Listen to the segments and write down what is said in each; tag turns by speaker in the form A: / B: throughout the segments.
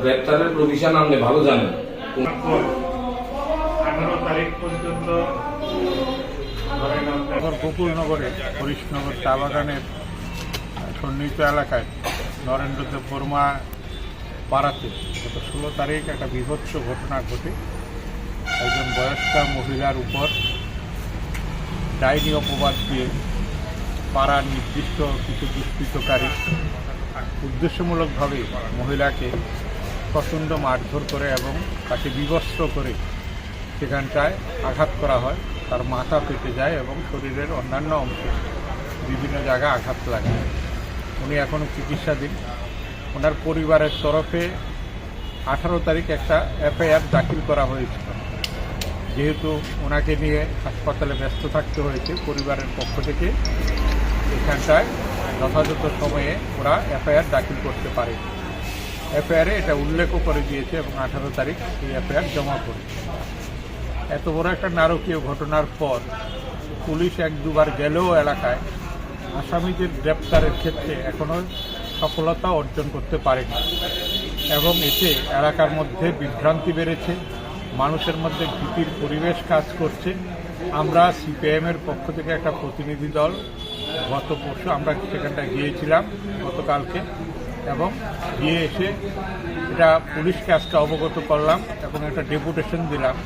A: গ্রেপ্তারের প্রভিশন আপনি ভালো জানেন।
B: 18 তারিখ পর্যন্ত গোকুলনগরে হরিশনগর চা বাগানের সন্নিহিত এলাকায় নরেন্দ্রদেব বর্মা পাড়াতে গত 16 তারিখ একটা বীভৎস ঘটনা ঘটে। একজন বয়স্কা মহিলার উপর ডাইনি অপবাদ দিয়ে পাড়ার নির্দিষ্ট কিছু দুষ্কৃতকারী উদ্দেশ্যমূলকভাবে মহিলাকে প্রচণ্ড মারধর করে এবং তাকে বিবস্ত্র করে সেখানটায় আঘাত করা হয়। তার মাথা ফেটে যায় এবং শরীরের অন্যান্য অংশে বিভিন্ন জায়গায় আঘাত লাগে। উনি এখনও চিকিৎসাধীন। ওনার পরিবারের তরফে 18 তারিখ একটা এফআইআর দাখিল করা হয়েছিল। যেহেতু ওনাকে নিয়ে হাসপাতালে ব্যস্ত থাকতে হয়েছে, পরিবারের পক্ষ থেকে এখানটায় যথাযথ সময়ে ওরা এফআইআর দাখিল করতে পারে। এফআইআরে এটা উল্লেখও করে দিয়েছে এবং 18 তারিখ এই এফআইআর জমা করেছে। এত বড় একটা নারকীয় ঘটনার পর পুলিশ 1-2 বার গেলেও এলাকায় আসামিদের গ্রেপ্তারের ক্ষেত্রে এখনও সফলতা অর্জন করতে পারেনি এবং এতে এলাকার মধ্যে বিভ্রান্তি বেড়েছে, মানুষের মধ্যে ভীতির পরিবেশ কাজ করছে। আমরা সিপিআইএমের পক্ষ থেকে একটা প্রতিনিধি দল গত পরশু আমরা সেখানটায় গিয়েছিলাম গতকালকে, এবং গিয়ে এসে এটা পুলিশকে আজকে অবগত করলাম এবং একটা ডেপুটেশন দিলাম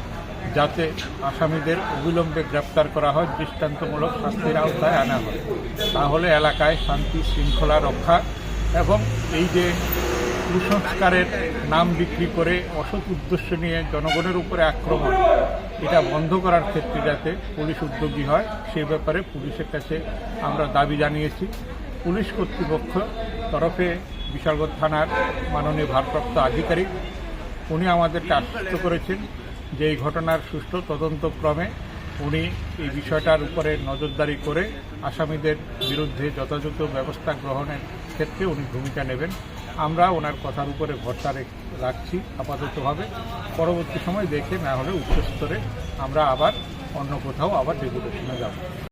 B: যাতে আসামিদের অবিলম্বে গ্রেপ্তার করা হয়, দৃষ্টান্তমূলক শাস্তির আওতায় আনা হয়। তাহলে এলাকায় শান্তি শৃঙ্খলা রক্ষা এবং এই যে কুসংস্কারের নাম বিক্রি করে অসৎ উদ্দেশ্য নিয়ে জনগণের উপরে আক্রমণ, এটা বন্ধ করার ক্ষেত্রে যাতে পুলিশ উদ্যোগী হয় সেই ব্যাপারে পুলিশের কাছে আমরা দাবি জানিয়েছি। পুলিশ কর্তৃপক্ষ তরফে বিশালগড় থানার মাননীয় ভারপ্রাপ্ত আধিকারিক উনি আমাদেরকে আশ্বস্ত করেছেন যে এই ঘটনার সুষ্ঠু তদন্তক্রমে উনি এই বিষয়টার উপরে নজরদারি করে আসামিদের বিরুদ্ধে যথাযথ ব্যবস্থা গ্রহণের ক্ষেত্রে উনি ভূমিকা নেবেন। আমরা ওনার কথার উপরে ভরসা রাখছি আপাততভাবে। পরবর্তী সময় দেখে না হলে উচ্চস্তরে আমরা আবার অন্য কোথাও আবার ডেপুটেশনে যাব।